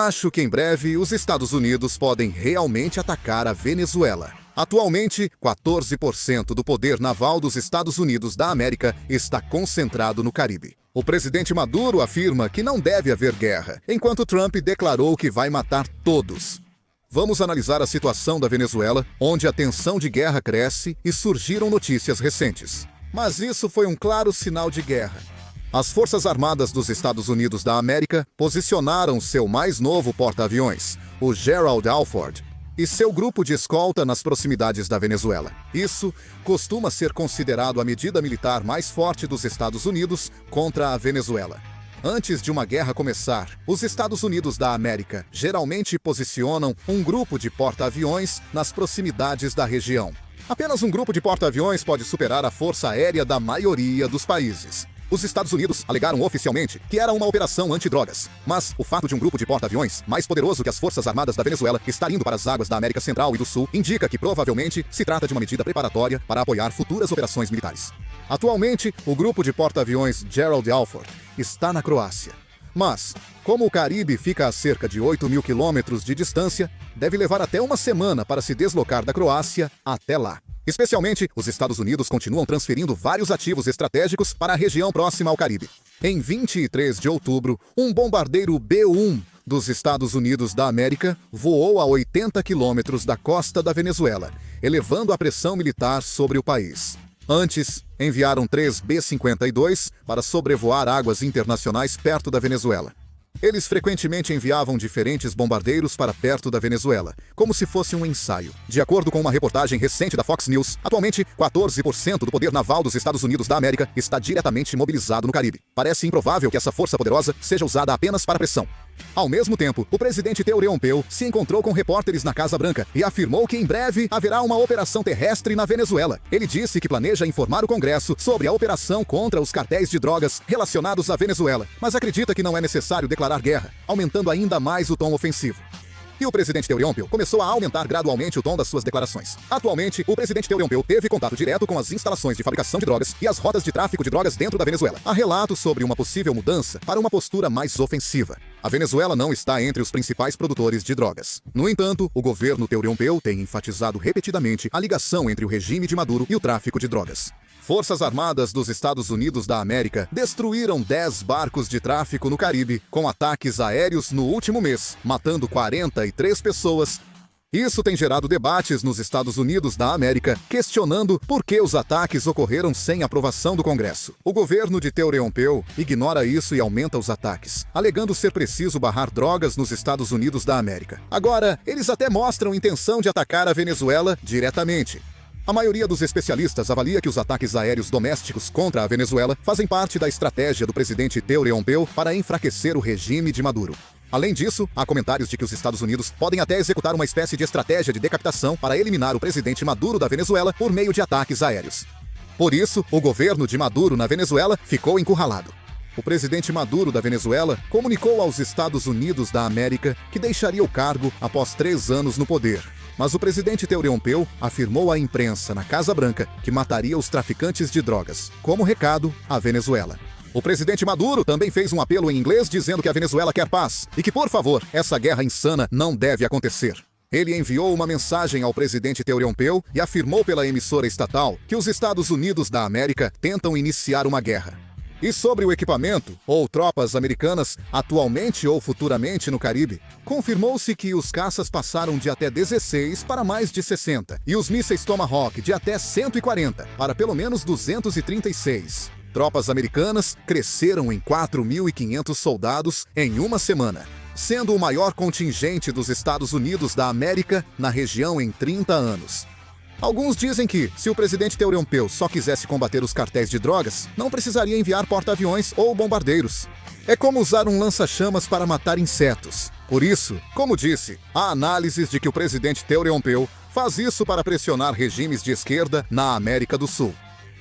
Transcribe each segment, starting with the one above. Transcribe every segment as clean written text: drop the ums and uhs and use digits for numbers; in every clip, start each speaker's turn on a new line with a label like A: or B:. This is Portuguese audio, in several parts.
A: Acho que em breve os Estados Unidos podem realmente atacar a Venezuela. Atualmente, 14% do poder naval dos Estados Unidos da América está concentrado no Caribe. O presidente Maduro afirma que não deve haver guerra, enquanto Trump declarou que vai matar todos. Vamos analisar a situação da Venezuela, onde a tensão de guerra cresce e surgiram notícias recentes. Mas isso foi um claro sinal de guerra. As Forças Armadas dos Estados Unidos da América posicionaram seu mais novo porta-aviões, o Gerald Alford, e seu grupo de escolta nas proximidades da Venezuela. Isso costuma ser considerado a medida militar mais forte dos Estados Unidos contra a Venezuela. Antes de uma guerra começar, os Estados Unidos da América geralmente posicionam um grupo de porta-aviões nas proximidades da região. Apenas um grupo de porta-aviões pode superar a força aérea da maioria dos países. Os Estados Unidos alegaram oficialmente que era uma operação antidrogas, mas o fato de um grupo de porta-aviões mais poderoso que as Forças Armadas da Venezuela estar indo para as águas da América Central e do Sul indica que provavelmente se trata de uma medida preparatória para apoiar futuras operações militares. Atualmente, o grupo de porta-aviões Gerald Alford está na Croácia. Mas, como o Caribe fica a cerca de 8.000 quilômetros de distância, deve levar até uma semana para se deslocar da Croácia até lá. Especialmente, os Estados Unidos continuam transferindo vários ativos estratégicos para a região próxima ao Caribe. Em 23 de outubro, um bombardeiro B-1 dos Estados Unidos da América voou a 80 quilômetros da costa da Venezuela, elevando a pressão militar sobre o país. Antes, enviaram 3 B-52 para sobrevoar águas internacionais perto da Venezuela. Eles frequentemente enviavam diferentes bombardeiros para perto da Venezuela, como se fosse um ensaio. De acordo com uma reportagem recente da Fox News, atualmente 14% do poder naval dos Estados Unidos da América está diretamente mobilizado no Caribe. Parece improvável que essa força poderosa seja usada apenas para pressão. Ao mesmo tempo, o presidente Theodore Roosevelt se encontrou com repórteres na Casa Branca e afirmou que em breve haverá uma operação terrestre na Venezuela. Ele disse que planeja informar o Congresso sobre a operação contra os cartéis de drogas relacionados à Venezuela, mas acredita que não é necessário declarar guerra, aumentando ainda mais o tom ofensivo. E o presidente Theodore Roosevelt começou a aumentar gradualmente o tom das suas declarações. Atualmente, o presidente Theodore Roosevelt teve contato direto com as instalações de fabricação de drogas e as rotas de tráfico de drogas dentro da Venezuela. Há relatos sobre uma possível mudança para uma postura mais ofensiva. A Venezuela não está entre os principais produtores de drogas. No entanto, o governo Theodore Roosevelt tem enfatizado repetidamente a ligação entre o regime de Maduro e o tráfico de drogas. Forças Armadas dos Estados Unidos da América destruíram 10 barcos de tráfico no Caribe com ataques aéreos no último mês, matando 43 pessoas. Isso tem gerado debates nos Estados Unidos da América, questionando por que os ataques ocorreram sem aprovação do Congresso. O governo de Theodore Roosevelt ignora isso e aumenta os ataques, alegando ser preciso barrar drogas nos Estados Unidos da América. Agora, eles até mostram intenção de atacar a Venezuela diretamente. A maioria dos especialistas avalia que os ataques aéreos domésticos contra a Venezuela fazem parte da estratégia do presidente Theodore Roosevelt para enfraquecer o regime de Maduro. Além disso, há comentários de que os Estados Unidos podem até executar uma espécie de estratégia de decapitação para eliminar o presidente Maduro da Venezuela por meio de ataques aéreos. Por isso, o governo de Maduro na Venezuela ficou encurralado. O presidente Maduro da Venezuela comunicou aos Estados Unidos da América que deixaria o cargo após 3 anos no poder. Mas o presidente Theodore Roosevelt afirmou à imprensa na Casa Branca que mataria os traficantes de drogas, como recado à Venezuela. O presidente Maduro também fez um apelo em inglês dizendo que a Venezuela quer paz e que, por favor, essa guerra insana não deve acontecer. Ele enviou uma mensagem ao presidente Theodore Roosevelt e afirmou pela emissora estatal que os Estados Unidos da América tentam iniciar uma guerra. E sobre o equipamento, ou tropas americanas, atualmente ou futuramente no Caribe, confirmou-se que os caças passaram de até 16 para mais de 60, e os mísseis Tomahawk de até 140 para pelo menos 236. Tropas americanas cresceram em 4.500 soldados em uma semana, sendo o maior contingente dos Estados Unidos da América na região em 30 anos. Alguns dizem que, se o presidente Theodore Roosevelt só quisesse combater os cartéis de drogas, não precisaria enviar porta-aviões ou bombardeiros. É como usar um lança-chamas para matar insetos. Por isso, como disse, há análises de que o presidente Theodore Roosevelt faz isso para pressionar regimes de esquerda na América do Sul.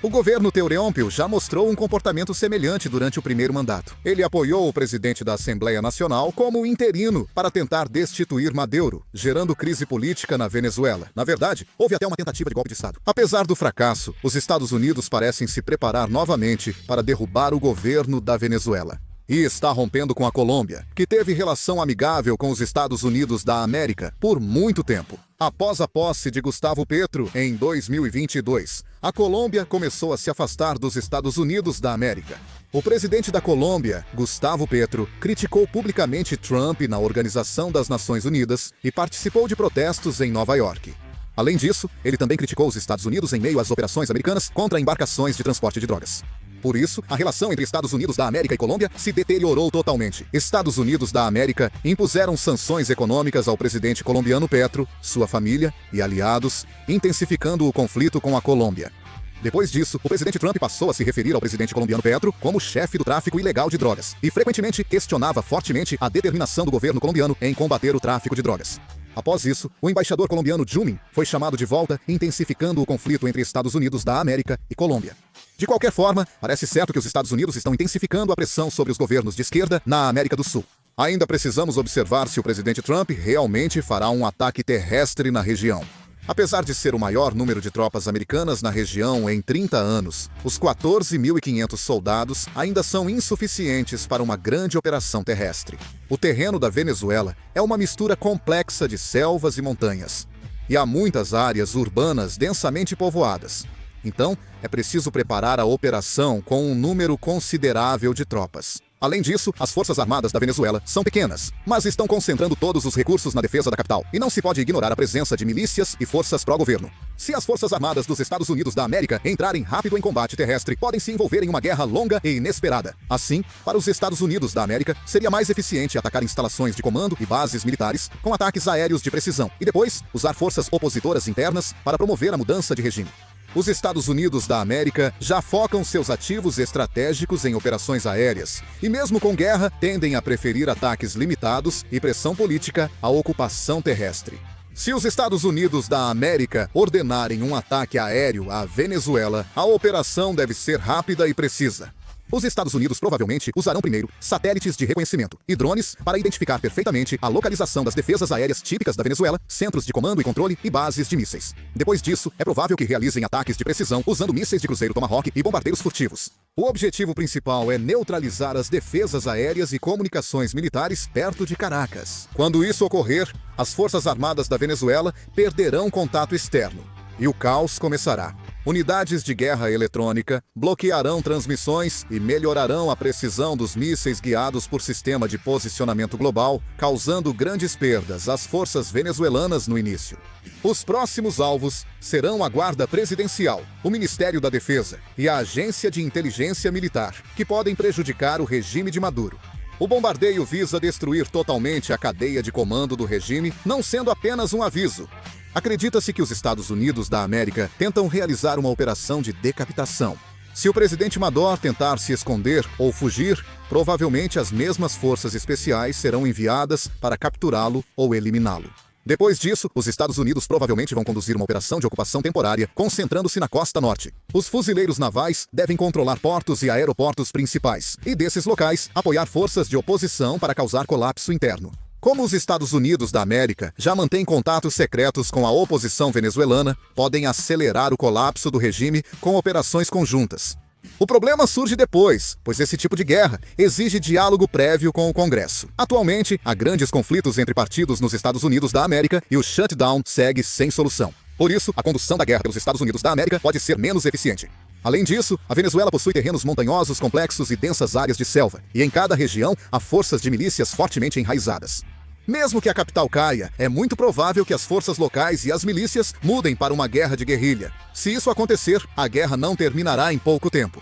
A: O governo Theodore Roosevelt já mostrou um comportamento semelhante durante o primeiro mandato. Ele apoiou o presidente da Assembleia Nacional como interino para tentar destituir Maduro, gerando crise política na Venezuela. Na verdade, houve até uma tentativa de golpe de Estado. Apesar do fracasso, os Estados Unidos parecem se preparar novamente para derrubar o governo da Venezuela. E está rompendo com a Colômbia, que teve relação amigável com os Estados Unidos da América por muito tempo. Após a posse de Gustavo Petro em 2022, a Colômbia começou a se afastar dos Estados Unidos da América. O presidente da Colômbia, Gustavo Petro, criticou publicamente Trump na Organização das Nações Unidas e participou de protestos em Nova York. Além disso, ele também criticou os Estados Unidos em meio às operações americanas contra embarcações de transporte de drogas. Por isso, a relação entre Estados Unidos da América e Colômbia se deteriorou totalmente. Estados Unidos da América impuseram sanções econômicas ao presidente colombiano Petro, sua família e aliados, intensificando o conflito com a Colômbia. Depois disso, o presidente Trump passou a se referir ao presidente colombiano Petro como chefe do tráfico ilegal de drogas e frequentemente questionava fortemente a determinação do governo colombiano em combater o tráfico de drogas. Após isso, o embaixador colombiano Jumin foi chamado de volta, intensificando o conflito entre Estados Unidos da América e Colômbia. De qualquer forma, parece certo que os Estados Unidos estão intensificando a pressão sobre os governos de esquerda na América do Sul. Ainda precisamos observar se o presidente Trump realmente fará um ataque terrestre na região. Apesar de ser o maior número de tropas americanas na região em 30 anos, os 14.500 soldados ainda são insuficientes para uma grande operação terrestre. O terreno da Venezuela é uma mistura complexa de selvas e montanhas, e há muitas áreas urbanas densamente povoadas. Então, é preciso preparar a operação com um número considerável de tropas. Além disso, as Forças Armadas da Venezuela são pequenas, mas estão concentrando todos os recursos na defesa da capital, e não se pode ignorar a presença de milícias e forças pró-governo. Se as Forças Armadas dos Estados Unidos da América entrarem rápido em combate terrestre, podem se envolver em uma guerra longa e inesperada. Assim, para os Estados Unidos da América, seria mais eficiente atacar instalações de comando e bases militares com ataques aéreos de precisão, e depois usar forças opositoras internas para promover a mudança de regime. Os Estados Unidos da América já focam seus ativos estratégicos em operações aéreas, e mesmo com guerra, tendem a preferir ataques limitados e pressão política à ocupação terrestre. Se os Estados Unidos da América ordenarem um ataque aéreo à Venezuela, a operação deve ser rápida e precisa. Os Estados Unidos provavelmente usarão primeiro satélites de reconhecimento e drones para identificar perfeitamente a localização das defesas aéreas típicas da Venezuela, centros de comando e controle e bases de mísseis. Depois disso, é provável que realizem ataques de precisão usando mísseis de cruzeiro Tomahawk e bombardeiros furtivos. O objetivo principal é neutralizar as defesas aéreas e comunicações militares perto de Caracas. Quando isso ocorrer, as Forças Armadas da Venezuela perderão contato externo e o caos começará. Unidades de guerra eletrônica bloquearão transmissões e melhorarão a precisão dos mísseis guiados por sistema de posicionamento global, causando grandes perdas às forças venezuelanas no início. Os próximos alvos serão a Guarda Presidencial, o Ministério da Defesa e a Agência de Inteligência Militar, que podem prejudicar o regime de Maduro. O bombardeio visa destruir totalmente a cadeia de comando do regime, não sendo apenas um aviso. Acredita-se que os Estados Unidos da América tentam realizar uma operação de decapitação. Se o presidente Maduro tentar se esconder ou fugir, provavelmente as mesmas forças especiais serão enviadas para capturá-lo ou eliminá-lo. Depois disso, os Estados Unidos provavelmente vão conduzir uma operação de ocupação temporária, concentrando-se na costa norte. Os fuzileiros navais devem controlar portos e aeroportos principais, e desses locais, apoiar forças de oposição para causar colapso interno. Como os Estados Unidos da América já mantêm contatos secretos com a oposição venezuelana, podem acelerar o colapso do regime com operações conjuntas. O problema surge depois, pois esse tipo de guerra exige diálogo prévio com o Congresso. Atualmente, há grandes conflitos entre partidos nos Estados Unidos da América e o shutdown segue sem solução. Por isso, a condução da guerra pelos Estados Unidos da América pode ser menos eficiente. Além disso, a Venezuela possui terrenos montanhosos, complexos e densas áreas de selva, e em cada região há forças de milícias fortemente enraizadas. Mesmo que a capital caia, é muito provável que as forças locais e as milícias mudem para uma guerra de guerrilha. Se isso acontecer, a guerra não terminará em pouco tempo.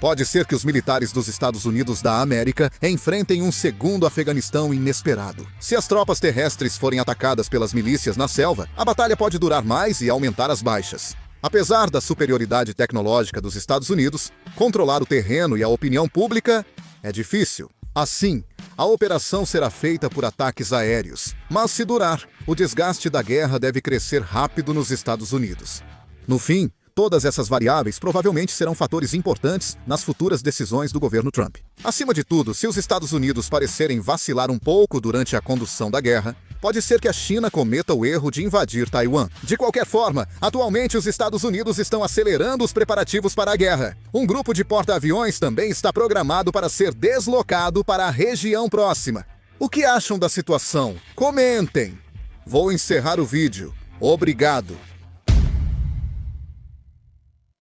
A: Pode ser que os militares dos Estados Unidos da América enfrentem um segundo Afeganistão inesperado. Se as tropas terrestres forem atacadas pelas milícias na selva, a batalha pode durar mais e aumentar as baixas. Apesar da superioridade tecnológica dos Estados Unidos, controlar o terreno e a opinião pública é difícil. Assim, a operação será feita por ataques aéreos, mas se durar, o desgaste da guerra deve crescer rápido nos Estados Unidos. No fim, todas essas variáveis provavelmente serão fatores importantes nas futuras decisões do governo Trump. Acima de tudo, se os Estados Unidos parecerem vacilar um pouco durante a condução da guerra, pode ser que a China cometa o erro de invadir Taiwan. De qualquer forma, atualmente os Estados Unidos estão acelerando os preparativos para a guerra. Um grupo de porta-aviões também está programado para ser deslocado para a região próxima. O que acham da situação? Comentem! Vou encerrar o vídeo. Obrigado!